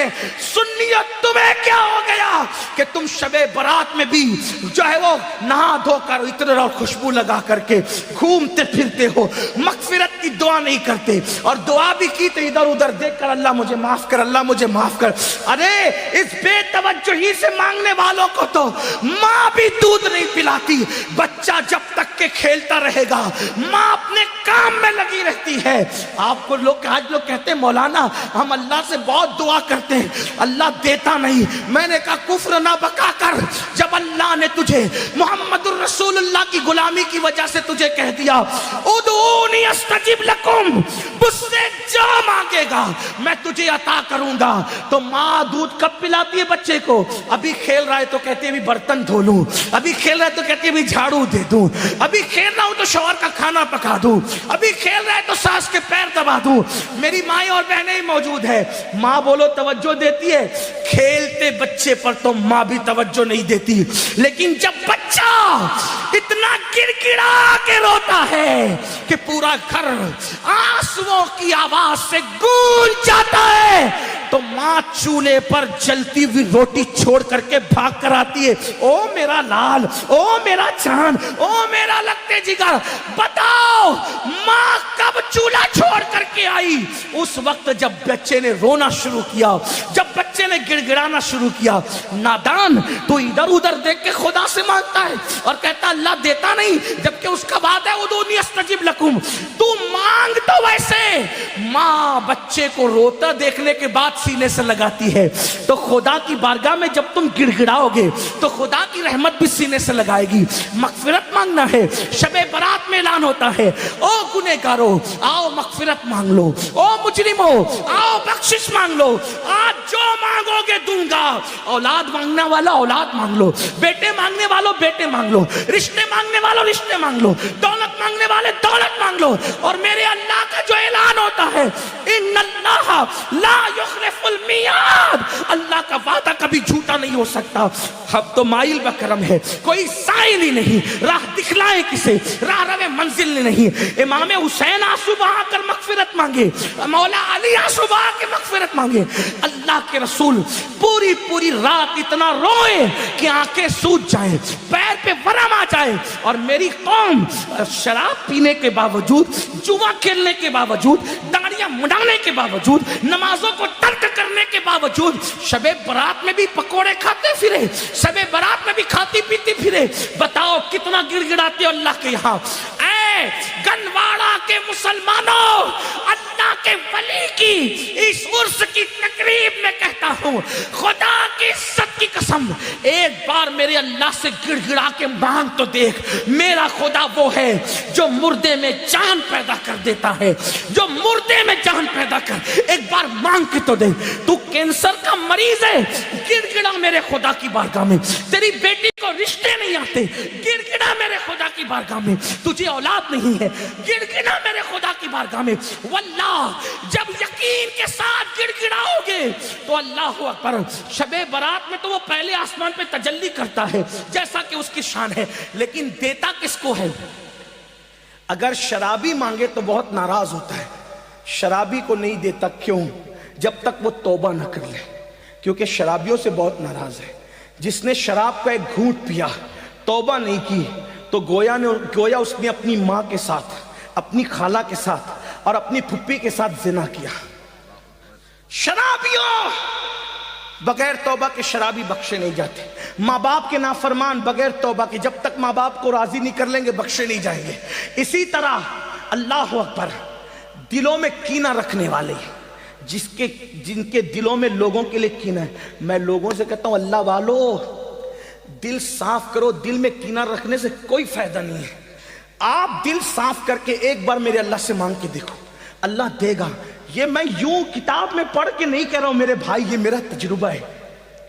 ہیں سنیت تمہیں کیا ہو گیا کہ تم شب برات میں بھی جو ہے وہ نہا دھو کر عطر اور خوشبو لگا کر کے گھومتے پھرتے ہو، مغفرت کی دعا نہیں کرتے، اور دعا بھی کی تو ادھر ادھر دیکھ کر اللہ مجھے معاف کر، اللہ مجھے معاف کر۔ ارے اس بے توجہی سے مانگنے والوں کو تو ماں بھی دودھ نہیں پلاتی۔ بچہ جب تک کہ کھیلتا رہے گا ماں اپنے کام میں لگی رہتی ہے۔ آپ کو آج لوگ کہتے ہیں مولانا ہم اللہ سے بہت دعا کرتے ہیں اللہ دیتا نہیں۔ میں نے کہا کفر نہ بکا کر، جب اللہ نے تجھے محمد الرسول اللہ کی غلامی کی وجہ سے تجھے کہہ دیا ادعونی استجب لکم، مجھ سے جو مانگے گا میں تجھے عطا کروں گا، تو ماں دودھ کب پلاتی ہے بچے کو؟ ابھی کھیل رہا ہے تو کہتے ہیں ابھی برتن دھو لوں، ابھی کھیل رہا ہے تو کہتے ہیں ابھی جھاڑو دے دوں، ابھی کھیل رہا ہوں تو شوہر کا کھانا پکا دوں، ابھی کھیل رہا ہے تو ساس کے پیر دبا دوں۔ میری مائیں اور بہنیں موجود ہے، ماں بولو توجہ دیتی ہے، کھیلتے بچے پر تو ماں بھی توجہ نہیں دیتی، لیکن جب بچہ اتنا گڑ گڑا کے روتا ہے کہ پورا گھر آنسوؤں کی آواز سے گونج جاتا ہے، تو ماں چولہے پر جلتی ہوئی روٹی چھوڑ کر کے بھاگ کر آتی ہے، او میرا لال، او میرا چاند، او میرا لگتے جگر، بتاؤ ماں کب چولہا چھوڑ کر کے آئی؟ اس وقت جب بچے نے رونا شروع کیا، جب بچے نے گڑ گڑانا شروع کیا۔ نادان تو ادھر ادھر دیکھ کے خدا سے مانگتا ہے اور کہتا اللہ دیتا نہیں، جبکہ اس کا وعدہ ہے ادعونی استجب لکم۔ تو مانگ تو ویسے، ماں بچے کو روتا دیکھنے کے بعد سینے سے لگاتی ہے، تو خدا کی بارگاہ میں جب تم گڑ گڑاؤ گے تو خدا کی رحمت بھی سینے سے لگائے گی۔ مغفرت مانگنا ہے، شب برات میں اعلان ہوتا ہے او گنہگارو آؤ مغفرت مانگ لو، او مجرمو آؤ بخشش مانگ لو، آج جو مانگو گے دوں گا۔ اولاد مانگنے والا اولاد مانگ لو، بیٹے مانگنے والوں بیٹے مانگ لو، رشتے مانگنے والوں رشتے مانگ لو، دولت مانگنے والے دولت مانگ لو، اور میرے اللہ کا جو اعلان ہوتا ہے ان اللہ لا یخلف المیعاد، اللہ کا وعدہ کبھی جھوٹا نہیں ہو سکتا۔ اب تو مائل بکرم ہے، کوئی سائل ہی نہیں، راہ دکھلائے کسے، راہ رو منزل نہیں۔ امام حسین آنسو بہا کر مغفرت مانگے، مولا علی آنسو بہا کے مغفرت مانگے، اللہ کے رسول پوری پوری رات اتنا روئے کہ آنکھیں سوج جائیں، پیر پہ ورم آ جائے، اور میری قوم شراب پینے کے باوجود، جوا کھیلنے کے باوجود، داڑیاں مڈانے کے باوجود، نمازوں کو ترک کرنے کے باوجود شب برات میں بھی پکوڑے کھاتے پھرے، شب برات میں بھی کھاتی پیتی پھرے۔ بتاؤ کتنا گڑ گڑاتے ہو اللہ کے یہاں۔ اے گنواڑا کے مسلمانوں، اللہ کے ولی کی اس عرس کی تقریب میں کہتا ہوں خدا کی عزت کی قسم، ایک بار میرے اللہ سے گڑ گڑا کے مانگ تو دیکھ۔ میرا خدا وہ ہے جو مردے میں جان پیدا کر دیتا ہے، جو مردے میں جان پیدا کر، ایک بار مانگ کے تو دیکھ۔ تو کینسر کا مریض ہے، گڑ گڑا میرے خدا کی بارگاہ میں۔ تیری بیٹی کو رشتے نہیں آتے، گڑ گڑا میرے خدا کی بارگاہ میں۔ تجھے اولاد نہیں ہے، گڑ گڑا میرے خدا کی بارگاہ میں۔ واللہ جب یقین کے ساتھ گڑ گڑاؤ گے تو اللہ اکبر، شب برات میں تو وہ پہلے آسمان پہ تجلی کرتا ہے جیسا کہ اس کی شان ہے، لیکن دیتا کس کو ہے؟ اگر شرابی مانگے تو بہت ناراض ہوتا ہے، شرابی کو نہیں دیتا، کیوں؟ جب تک وہ توبہ نہ کر لے، کیونکہ شرابیوں سے بہت ناراض ہے۔ جس نے شراب کا ایک گھونٹ پیا، توبہ نہیں کی، تو گویا اس نے اپنی ماں کے ساتھ، اپنی خالہ کے ساتھ اور اپنی پھپھی کے ساتھ زنا کیا۔ شرابیوں بغیر توبہ کے شرابی بخشے نہیں جاتے، ماں باپ کے نافرمان بغیر توبہ کے جب تک ماں باپ کو راضی نہیں کر لیں گے بخشے نہیں جائیں گے۔ اسی طرح اللہ اکبر، دلوں میں کینہ رکھنے والے، جن کے دلوں میں لوگوں کے لیے کینہ ہے، میں لوگوں سے کہتا ہوں اللہ والو دل صاف کرو، دل میں کینہ رکھنے سے کوئی فائدہ نہیں ہے۔ آپ دل صاف کر کے ایک بار میرے اللہ سے مانگ کے دیکھو، اللہ دے گا۔ یہ میں یوں کتاب میں پڑھ کے نہیں کہہ رہا ہوں میرے بھائی، یہ میرا تجربہ ہے،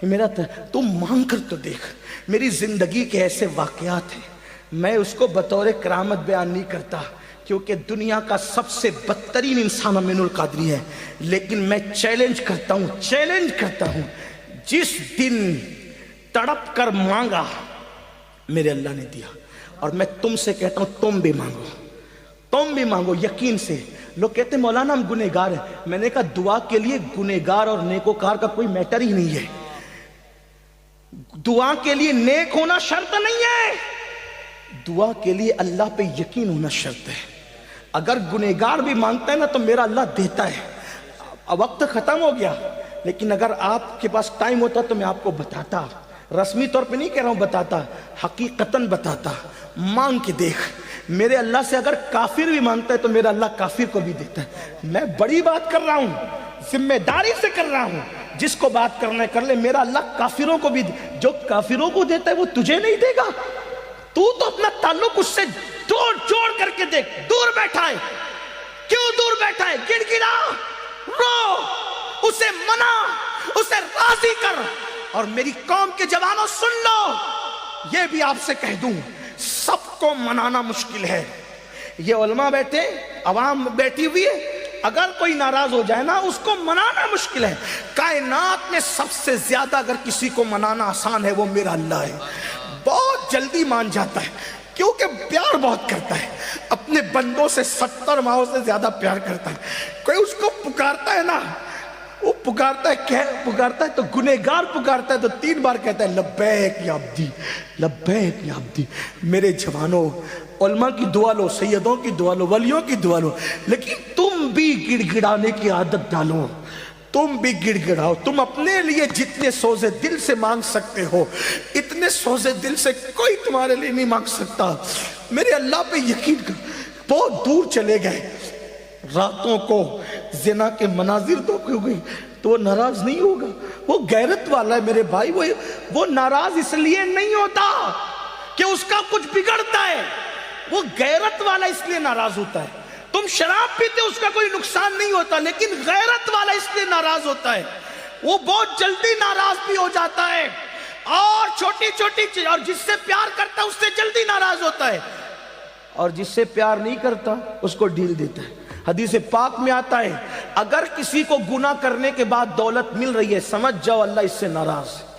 یہ میرا تم مانگ کر تو دیکھ۔ میری زندگی کے ایسے واقعات ہیں، میں اس کو بطور کرامت بیان نہیں کرتا، کیونکہ دنیا کا سب سے بدترین انسان امین القادری ہے، لیکن میں چیلنج کرتا ہوں، جس دن تڑپ کر مانگا میرے اللہ نے دیا۔ اور میں تم سے کہتا ہوں تم بھی مانگو یقین سے۔ لوگ کہتے ہیں مولانا ہم گنہگار ہیں. میں نے کہا دعا کے لیے گنہگار اور نیکوکار کا کوئی میٹر ہی نہیں ہے. دعا کے لیے نیک ہونا شرط نہیں ہے, دعا کے لیے اللہ پہ یقین ہونا شرط ہے. اگر گنہگار بھی مانگتا ہے نا تو میرا اللہ دیتا ہے. اب وقت ختم ہو گیا, لیکن اگر آپ کے پاس ٹائم ہوتا تو میں آپ کو بتاتا, رسمی طور پہ نہیں کہہ رہا ہوں, بتاتا, حقیقتاً بتاتا. مانگ کے دیکھ, میرے اللہ سے اگر کافر بھی مانگتا ہے تو میرا اللہ کافر کو بھی دیتا ہے. میں بڑی بات کر رہا ہوں, ذمہ داری سے کر رہا ہوں, جس کو بات کرنا ہے کر لے. میرا اللہ کافروں کو بھی, جو کافروں کو دیتا ہے وہ تجھے نہیں دے گا. تو اپنا تعلق اس سے جوڑ کر کے دیکھ. دور بیٹھا ہے, کیوں دور بیٹھا ہے؟ گڑ گڑا, رو, اسے منا, اسے راضی کر. اور میری قوم کے جوانوں سن لو, یہ بھی آپ سے کہہ دوں, سب کو منانا مشکل ہے. یہ علماء بیٹھے, عوام بیٹھی ہوئی ہے, اگر کوئی ناراض ہو جائے نا اس کو منانا مشکل ہے. کائنات میں سب سے زیادہ اگر کسی کو منانا آسان ہے وہ میرا اللہ ہے. بہت جلدی مان جاتا ہے کیونکہ پیار بہت کرتا ہے. اپنے بندوں سے 70 ماہوں سے زیادہ پیار کرتا ہے. کوئی اس کو پکارتا ہے نا, وہ پکارتا ہے تو گنہگار پکارتا ہے تو 3 بار کہتا ہے لبیک یا عبدی, لبیک یا عبدی. میرے جوانوں, علماء کی دعا لو, سیدوں کی دعا لو, ولیوں کی دعا لو, لیکن تم بھی گڑ گڑانے کی عادت ڈالو. تم بھی گڑ گڑاؤ. تم اپنے لیے جتنے سوزے دل سے مانگ سکتے ہو اتنے سوزے دل سے کوئی تمہارے لیے نہیں مانگ سکتا. میرے اللہ پہ یقین کر. بہت دور چلے گئے, راتوں کو زنا کے مناظر تو ہو گئی تو وہ ناراض نہیں ہوگا. وہ غیرت والا ہے میرے بھائی. وہ ناراض اس لیے نہیں ہوتا کہ اس کا کچھ بگڑتا ہے, وہ غیرت والا اس لیے ناراض ہوتا ہے. تم شراب پیتے اس کا کوئی نقصان نہیں ہوتا, لیکن غیرت والا اس لیے ناراض ہوتا ہے. وہ بہت جلدی ناراض بھی ہو جاتا ہے, اور چھوٹی چھوٹی چیز, اور جس سے پیار کرتا ہے اس سے جلدی ناراض ہوتا ہے, اور جس سے پیار نہیں کرتا اس کو ڈھیل دیتا ہے. حدیث پاک میں آتا ہے اگر کسی کو گناہ کرنے کے بعد دولت مل رہی ہے سمجھ جاؤ اللہ اس سے ناراض ہے,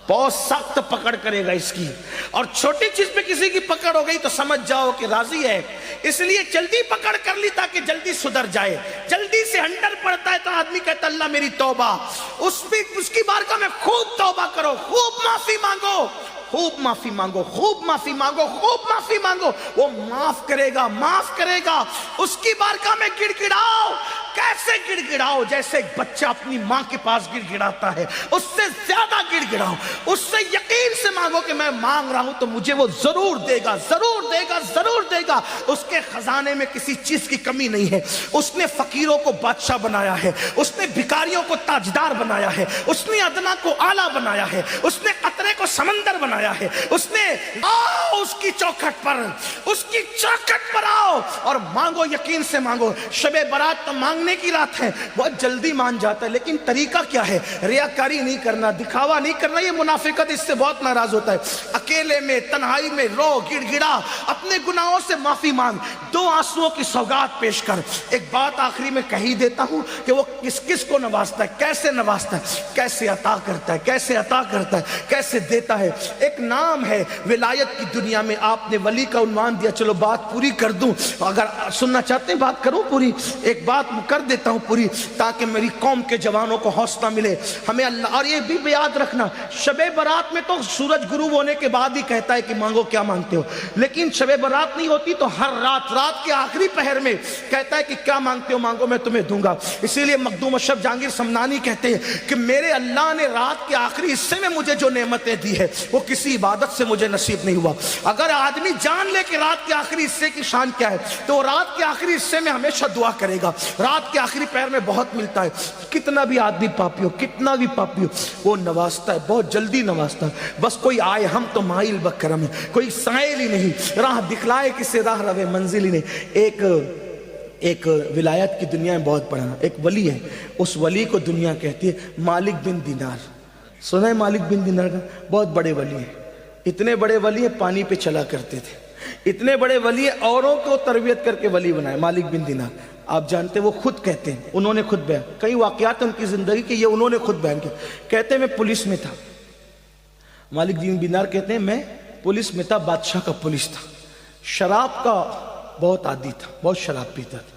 بہت سخت پکڑ کرے گا اس کی. اور چھوٹی چیز پہ کسی کی پکڑ ہو گئی تو سمجھ جاؤ کہ راضی ہے. اس لیے جلدی پکڑ کر لی تاکہ جلدی سدھر جائے. جلدی سے ہنڈر پڑتا ہے تو آدمی کہتا اللہ میری توبہ. اس کی بارگاہ میں خوب توبہ کرو, خوب معافی مانگو, خوب معافی مانگو, خوب معافی مانگو, خوب معافی مانگو. وہ معاف کرے گا, معاف کرے گا. اس کی بارگاہ میں گڑ گڑاؤ. کیسے گڑ گڑاؤ؟ جیسے ایک بچہ اپنی ماں کے پاس گڑ گڑاتا ہے, اس سے زیادہ گڑ گڑاؤ. اس سے یقین سے مانگو کہ میں مانگ رہا ہوں تو مجھے وہ ضرور دے گا, ضرور دے گا, ضرور دے گا. اس کے خزانے میں کسی چیز کی کمی نہیں ہے. اس نے فقیروں کو بادشاہ بنایا ہے, اس نے بھکاریوں کو تاجدار بنایا ہے, اس نے ادنا کو اعلیٰ بنایا ہے, اس نے قطرے کو سمندر بنایا ہے. اس نے آؤ اس کی چوکھٹ پر, اس کی چوکھٹ پر آؤ اور مانگو, یقین سے مانگو. شب برات تو مانگنے کی رات ہے, بہت جلدی مان جاتا ہے, لیکن طریقہ کیا ہے؟ ریاکاری نہیں کرنا, دکھاوا نہیں کرنا. یہ منافقت, اس سے بہت ناراض ہوتا ہے. اکیلے میں تنہائی میں رو, گڑ گڑا, اپنے گناہوں سے معافی مانگ, 2 آنسوؤں کی سوگات پیش کر. ایک بات آخری میں کہی دیتا ہوں کہ وہ کس کس کو نوازتا ہے, کیسے نوازتا ہے, کیسے عطا کرتا ہے, کیسے عطا کرتا ہے, کیسے دیتا ہے. ایک نام ہے ولایت کی دنیا میں. آپ نے ولی کا عنوان دیا, چلو بات پوری کر دوں. اگر سننا چاہتے ہیں بات کروں پوری, ایک بات کر دیتا ہوں پوری تاکہ میری قوم کے جوانوں کو حوصلہ ملے. ہمیں اللہ, اور یہ بھی یاد رکھنا, شب برات میں تو سورج غروب ہونے کے بعد ہی کہتا ہے کہ مانگو کیا مانگتے ہو, لیکن شب برات نہیں ہوتی تو ہر رات کے آخری پہر میں کہتا ہے کہ کیا مانگتے ہو مانگو میں تمہیں دوں گا. اسی لیے مخدوم اشرف جہانگیر سمنانی کہتے ہیں کہ میرے اللہ نے رات کے آخری حصے میں مجھے جو نعمتیں دی ہے وہ کسی عبادت سے مجھے نصیب نہیں ہوا. اگر آدمی جان لے کہ رات کے آخری حصے کی شان کیا ہے تو رات کے آخری حصے میں ہمیشہ دعا کرے گا. رات کے آخری پہر میں بہت ملتا ہے. کتنا بھی آدمی پاپی ہو, کتنا بھی پاپی ہو, وہ نوازتا ہے, بہت جلدی نوازتا ہے. بس کوئی آئے, ہم تو مائل بکرم ہے, کوئی سائل ہی نہیں, راہ دکھلائے کسے راہ روے منزل ہی نہیں. ایک ولایت کی دنیا میں بہت بڑا ایک ولی ہے, اس ولی کو دنیا کہتی ہے مالک بن دینار. سنا ہے مالک بن دینار کا؟ بہت بڑے ولی ہیں, اتنے بڑے ولی ہیں پانی پہ چلا کرتے تھے, اتنے بڑے ولی ہیں اوروں کو تربیت کر کے ولی بنائے. مالک بن دینار آپ جانتے ہیں, وہ خود کہتے ہیں, انہوں نے خود بیان, کئی واقعات ان کی زندگی کے, یہ انہوں نے خود بیان کیا. کہتے ہیں میں پولیس میں تھا. مالک بن دینار کہتے ہیں میں پولیس میں تھا, بادشاہ کا پولیس تھا, شراب کا بہت عادی تھا, بہت شراب پیتا تھا.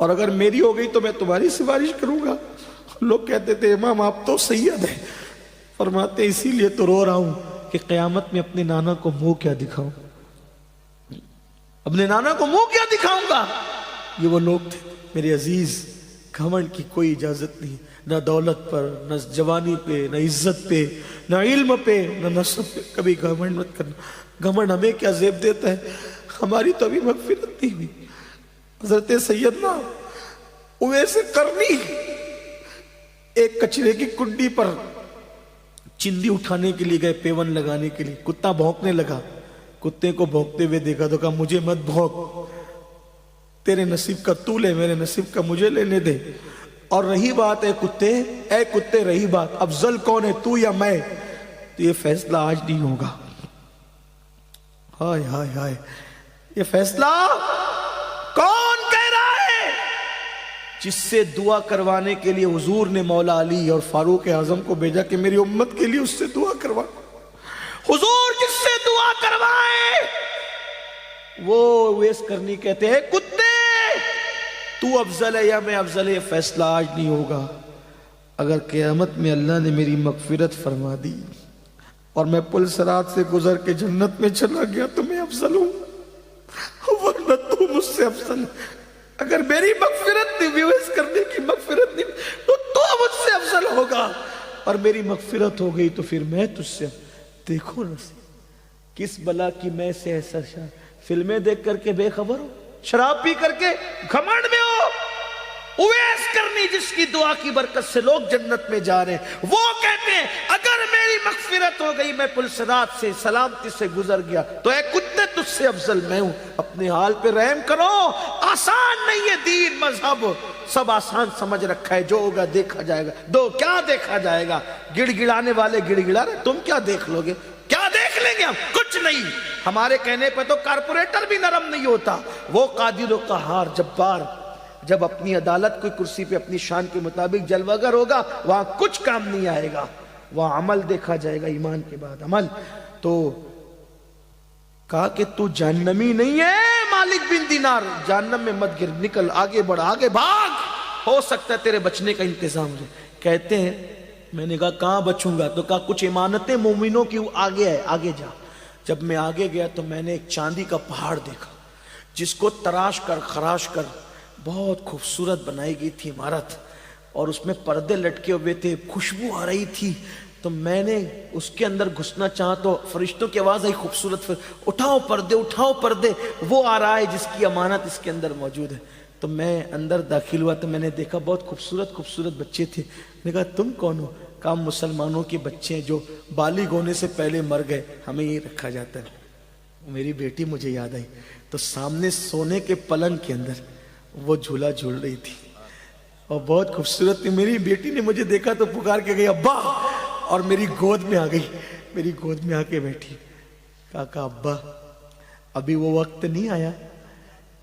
اور اگر میری ہو گئی تو میں تمہاری سفارش کروں گا. لوگ کہتے تھے امام آپ تو سید ہیں. فرماتے اسی لیے تو رو رہا ہوں کہ قیامت میں اپنے نانا کو منہ کیا دکھاؤں, اپنے نانا کو منہ کیا دکھاؤں گا. یہ وہ لوگ تھے میرے عزیز, گھمنڈ کی کوئی اجازت نہیں, نہ دولت پر, نہ جوانی پہ, نہ عزت پہ, نہ علم پہ, نہ نسب پہ. کبھی گھمنڈ مت کرنا. گھمنڈ ہمیں کیا زیب دیتا ہے, ہماری تو ابھی مغفرت نہیں ہوئی. حضرت سیدنا اویس قرنی ایک کچرے کی کنڈی پر چندی اٹھانے کے لیے گئے, پیون لگانے کے لیے. کتا بھونکنے لگا, کتے کو بھونکتے ہوئے دیکھا تو کہا مجھے مت بھونک, تیرے نصیب کا تو لے, میرے نصیب کا مجھے لینے دے. اور رہی بات اے کتے رہی بات افضل کون ہے, تو یا میں, تو یہ فیصلہ آج نہیں ہوگا. ہائے ہائے ہائے, یہ فیصلہ کون کہہ رہا ہے؟ جس سے دعا کروانے کے لیے حضور نے مولا علی اور فاروق اعظم کو بھیجا کہ میری امت کے لیے اس سے دعا کروا. حضور جس سے دعا کروائے وہ ویس کرنی کہتے ہیں کتے تو افضل ہے یا میں افضل ہے, یہ فیصلہ آج نہیں ہوگا. اگر قیامت میں اللہ نے میری مغفرت فرما دی اور میں پل صراط سے گزر کے جنت میں چلا گیا تو میں افضل ہوں, ورنہ تو مجھ سے افضل ہے. اگر میری مغفرت نہیں, ویس کرنے کی مغفرت نہیں, تو مجھ سے افضل ہوگا, اور میری مغفرت ہو گئی تو پھر میں تجھ سے. دیکھو نا کس بلا کی میں سے ایسا فلمیں دیکھ کر کے بے خبر ہو, شراب پی کر کے گھمنڈ میں ہو. اویس کرنی جس کی دعا کی برکت سے لوگ جنت میں جا رہے ہیں, وہ کہتے ہیں اگر میری مغفرت ہو گئی, میں پل صراط سے سلامتی سے گزر گیا, تو اے کتے تجھ سے افضل میں ہوں. اپنے حال پہ رحم کرو. آسان نہیں ہے دین مذہب, سب آسان سمجھ رکھا ہے, جو ہوگا دیکھا جائے گا. دو کیا دیکھا جائے گا, گڑ گڑانے والے گڑ گڑا رہے, تم کیا دیکھ لو گے, کیا دیکھ لیں گے ہم, کچھ نہیں. ہمارے کہنے پہ تو کارپوریٹر بھی نرم نہیں ہوتا. وہ قادر و قہار جبار جب اپنی عدالت کوئی کرسی پہ اپنی شان کے مطابق جلوہ گر ہوگا, وہاں کچھ کام نہیں آئے گا, وہاں عمل دیکھا جائے گا, ایمان کے بعد عمل. تو کہا کہ تو جہنمی نہیں ہے مالک بن دینار, جہنم میں مت گر, نکل, آگے بڑھ, آگے بھاگ, ہو سکتا ہے تیرے بچنے کا انتظام ہو. کہتے ہیں میں نے کہا کہاں بچوں گا, تو کہا کچھ امانتیں مومنوں کی آگے ہے, آگے جا. جب میں آگے گیا تو میں نے ایک چاندی کا پہاڑ دیکھا جس کو تراش کر خراش کر بہت خوبصورت بنائی گئی تھی عمارت, اور اس میں پردے لٹکے ہوئے تھے, خوشبو آ رہی تھی. تو میں نے اس کے اندر گھسنا چاہا تو فرشتوں کی آواز آئی خوبصورت, اٹھاؤ پردے, اٹھاؤ پردے, وہ آ رہا ہے جس کی امانت اس کے اندر موجود ہے. تو میں اندر داخل ہوا تو میں نے دیکھا بہت خوبصورت خوبصورت بچے تھے. میں نے کہا تم کون ہو؟ کہا مسلمانوں کے بچے ہیں جو بالغ ہونے سے پہلے مر گئے, ہمیں یہ رکھا جاتا ہے. میری بیٹی مجھے یاد آئی, تو سامنے سونے کے پلنگ کے اندر وہ جھولا جھول رہی تھی اور بہت خوبصورت تھی. میری بیٹی نے مجھے دیکھا تو پکار کے گئی ابا, اور میری گود میں آ گئی, میری گود میں آ کے بیٹھی. کہا ابا ابھی وہ وقت نہیں آیا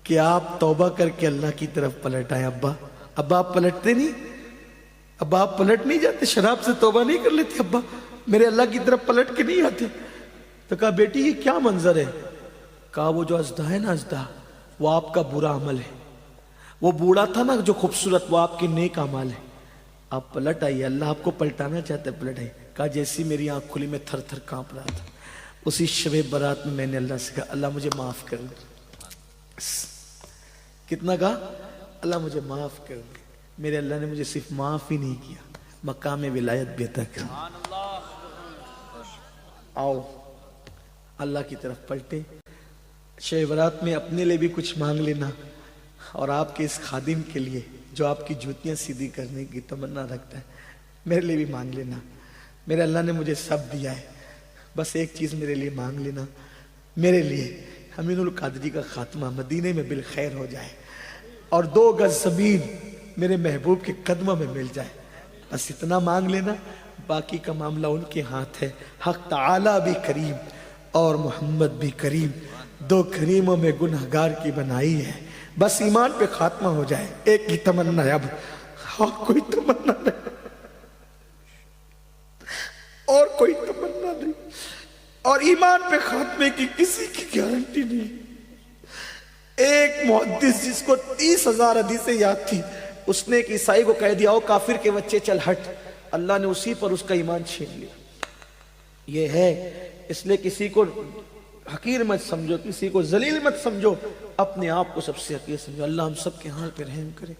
کہ آپ توبہ کر کے اللہ کی طرف پلٹ آئے. ابا آپ پلٹتے نہیں, ابا آپ پلٹ نہیں جاتے, شراب سے توبہ نہیں کر لیتے ابا, میرے اللہ کی طرف پلٹ کے نہیں آتے. تو کہا بیٹی یہ کیا منظر ہے؟ کہا وہ جو ازدہ ہے نا, ازدہ وہ آپ کا برا عمل ہے, وہ بوڑھا تھا نا جو خوبصورت, وہ آپ کے نیک اعمال ہے. آپ پلٹ آئیے, اللہ آپ کو پلٹانا چاہتا ہے, پلٹ آئیے. کہا جیسی میری آنکھ کھلی میں تھر تھر کانپ رہا تھا. اسی شب برات میں نے اللہ سے کہا اللہ مجھے معاف کر دے. کتنا کہا اللہ مجھے معاف کر دے. میرے اللہ نے مجھے صرف معاف ہی نہیں کیا, مقام ولایت بھی عطا کر. آؤ اللہ کی طرف پلٹے. شب برات میں اپنے لیے بھی کچھ مانگ لینا, اور آپ کے اس خادم کے لیے جو آپ کی جوتیاں سیدھی کرنے کی تمنا رکھتا ہے, میرے لیے بھی مانگ لینا. میرے اللہ نے مجھے سب دیا ہے, بس ایک چیز میرے لیے مانگ لینا, میرے لیے امین القادری کا خاتمہ مدینے میں بالخیر ہو جائے, اور 2 گز زمین میرے محبوب کے قدموں میں مل جائے. بس اتنا مانگ لینا, باقی کا معاملہ ان کے ہاتھ ہے. حق تعالی بھی کریم اور محمد بھی کریم, 2 کریموں میں گنہگار کی بنائی ہے. بس ایمان پہ خاتمہ ہو جائے, ایک ہی تمنا ہے اب, اور کوئی تمنا نہیں, اور کوئی تمنا نہیں, اور ایمان پہ خاتمے کی کسی کی گارنٹی نہیں. ایک محدث جس کو 30,000 حدیثیں یاد تھی، اس نے ایک عیسائی کو کہہ دیا او کافر کے بچے چل ہٹ، اللہ نے اسی پر اس کا ایمان چھین لیا۔ یہ ہے، اس لیے کسی کو حقیر مت سمجھو، کسی کو ذلیل مت سمجھو، اپنے آپ کو سب سے حقیر سمجھو۔ اللہ ہم سب کے حال پہ رحم کرے۔